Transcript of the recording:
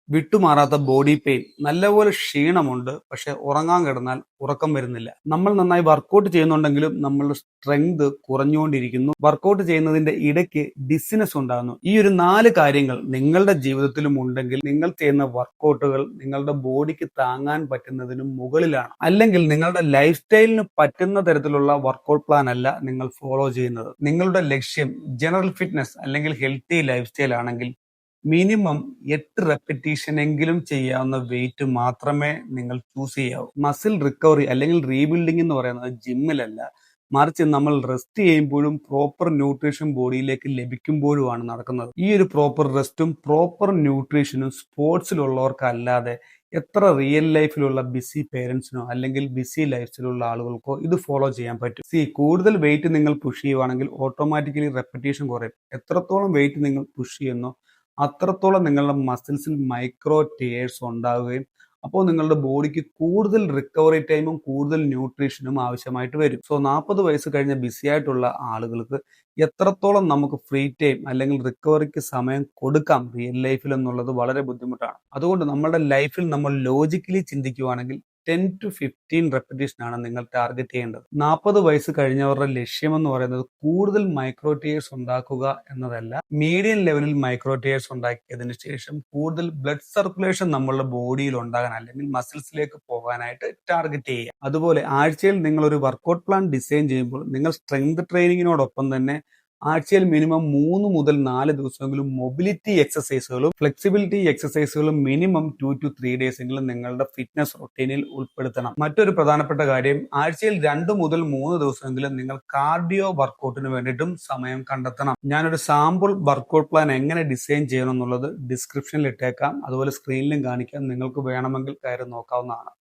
വിട്ടുമാറാത്ത body pain, നല്ലപോലെ ക്ഷീണമുണ്ട്, പക്ഷെ ഉറങ്ങാൻ കിടന്നാൽ ഉറക്കം വരുന്നില്ല. നമ്മൾ നന്നായി വർക്കൗട്ട് ചെയ്യുന്നുണ്ടെങ്കിലും നമ്മളുടെ സ്ട്രെങ്ത് കുറഞ്ഞുകൊണ്ടിരിക്കുന്നു. വർക്കൗട്ട് ചെയ്യുന്നതിന്റെ ഇടയ്ക്ക് ഡിസിനെസ് ഉണ്ടാകുന്നു. ഈ ഒരു 4 കാര്യങ്ങൾ നിങ്ങളുടെ ജീവിതത്തിലും ഉണ്ടെങ്കിൽ നിങ്ങൾ ചെയ്യുന്ന വർക്കൗട്ടുകൾ നിങ്ങളുടെ ബോഡിക്ക് താങ്ങാൻ പറ്റുന്നതിനും മുകളിലാണ്. അല്ലെങ്കിൽ നിങ്ങളുടെ ലൈഫ് സ്റ്റൈലിന് പറ്റുന്ന തരത്തിലുള്ള വർക്കൗട്ട് പ്ലാൻ അല്ല നിങ്ങൾ ഫോളോ ചെയ്യുന്നത്. നിങ്ങളുടെ ലക്ഷ്യം ജനറൽ ഫിറ്റ്നസ് അല്ലെങ്കിൽ ഹെൽത്തി ലൈഫ് സ്റ്റൈൽ ആണെങ്കിൽ മിനിമം 8 റെപ്പിറ്റീഷൻ എങ്കിലും ചെയ്യാവുന്ന വെയിറ്റ് മാത്രമേ നിങ്ങൾ ചൂസ് ചെയ്യാവൂ. മസിൽ റിക്കവറി അല്ലെങ്കിൽ റീബിൽഡിംഗ് എന്ന് പറയുന്നത് ജിമ്മിലല്ല, മറിച്ച് നമ്മൾ റെസ്റ്റ് ചെയ്യുമ്പോഴും പ്രോപ്പർ ന്യൂട്രീഷൻ ബോഡിയിലേക്ക് ലഭിക്കുമ്പോഴുമാണ് നടക്കുന്നത്. ഈ ഒരു പ്രോപ്പർ റെസ്റ്റും പ്രോപ്പർ ന്യൂട്രീഷനും സ്പോർട്സിലുള്ളവർക്കല്ലാതെ എത്ര റിയൽ ലൈഫിലുള്ള ബിസി പേരൻസിനോ അല്ലെങ്കിൽ ബിസി ലൈഫ് സ്റ്റൈലുള്ള ആളുകൾക്കോ ഇത് ഫോളോ ചെയ്യാൻ പറ്റും. കൂടുതൽ വെയിറ്റ് നിങ്ങൾ പുഷ് ചെയ്യുവാണെങ്കിൽ ഓട്ടോമാറ്റിക്കലി റെപ്പിറ്റേഷൻ കുറയും. എത്രത്തോളം വെയിറ്റ് നിങ്ങൾ പുഷ് ചെയ്യുന്നോ അത്രത്തോളം നിങ്ങളുടെ മസിൽസിൽ മൈക്രോ ടേഴ്സ് ഉണ്ടാവുകയും അപ്പോൾ നിങ്ങളുടെ ബോഡിക്ക് കൂടുതൽ റിക്കവറി ടൈമും കൂടുതൽ ന്യൂട്രീഷനും ആവശ്യമായിട്ട് വരും. 40 വയസ്സ് കഴിഞ്ഞ ബിസി ആയിട്ടുള്ള ആളുകൾക്ക് എത്രത്തോളം നമുക്ക് ഫ്രീ ടൈം അല്ലെങ്കിൽ റിക്കവറിക്ക് സമയം കൊടുക്കാം റിയൽ ലൈഫിൽ എന്നുള്ളത് വളരെ ബുദ്ധിമുട്ടാണ്. അതുകൊണ്ട് നമ്മുടെ ലൈഫിൽ നമ്മൾ ലോജിക്കലി ചിന്തിക്കുവാണെങ്കിൽ 10 to 15 റെപ്പിറ്റേഷൻ ആണ് നിങ്ങൾ ടാർഗറ്റ് ചെയ്യേണ്ടത്. 40 വയസ്സ് കഴിഞ്ഞവരുടെ ലക്ഷ്യം എന്ന് പറയുന്നത് കൂടുതൽ മൈക്രോ ടേഴ്സ് ഉണ്ടാക്കുക എന്നതല്ല, മീഡിയം ലെവലിൽ മൈക്രോ ടേഴ്സ് ഉണ്ടാക്കിയതിനു ശേഷം കൂടുതൽ ബ്ലഡ് സർക്കുലേഷൻ നമ്മളുടെ ബോഡിയിൽ ഉണ്ടാകാൻ അല്ലെങ്കിൽ മസിൽസിലേക്ക് പോകാനായിട്ട് ടാർഗറ്റ് ചെയ്യുക. അതുപോലെ ആഴ്ചയിൽ നിങ്ങൾ ഒരു വർക്കൗട്ട് പ്ലാൻ ഡിസൈൻ ചെയ്യുമ്പോൾ നിങ്ങൾ സ്ട്രെങ്ത് ട്രെയിനിങ്ങിനോടൊപ്പം തന്നെ ആഴ്ചയിൽ മിനിമം 3 മുതൽ 4 ദിവസമെങ്കിലും മൊബിലിറ്റി എക്സസൈസുകളും ഫ്ലെക്സിബിലിറ്റി എക്സസൈസുകളും മിനിമം 2 to 3 ഡേയ്സ് എങ്കിലും നിങ്ങളുടെ ഫിറ്റ്നസ് റൊട്ടീനിൽ ഉൾപ്പെടുത്തണം. മറ്റൊരു പ്രധാനപ്പെട്ട കാര്യം, ആഴ്ചയിൽ 2 മുതൽ 3 ദിവസമെങ്കിലും നിങ്ങൾ കാർഡിയോ വർക്കൗട്ടിന് വേണ്ടിയിട്ടും സമയം കണ്ടെത്തണം. ഞാനൊരു സാമ്പിൾ വർക്കൗട്ട് പ്ലാൻ എങ്ങനെ ഡിസൈൻ ചെയ്യണം എന്നുള്ളത് ഡിസ്ക്രിപ്ഷനിൽ ഇട്ടേക്കാം, അതുപോലെ സ്ക്രീനിലും കാണിക്കാം. നിങ്ങൾക്ക് വേണമെങ്കിൽ കയറി നോക്കാവുന്നതാണ്.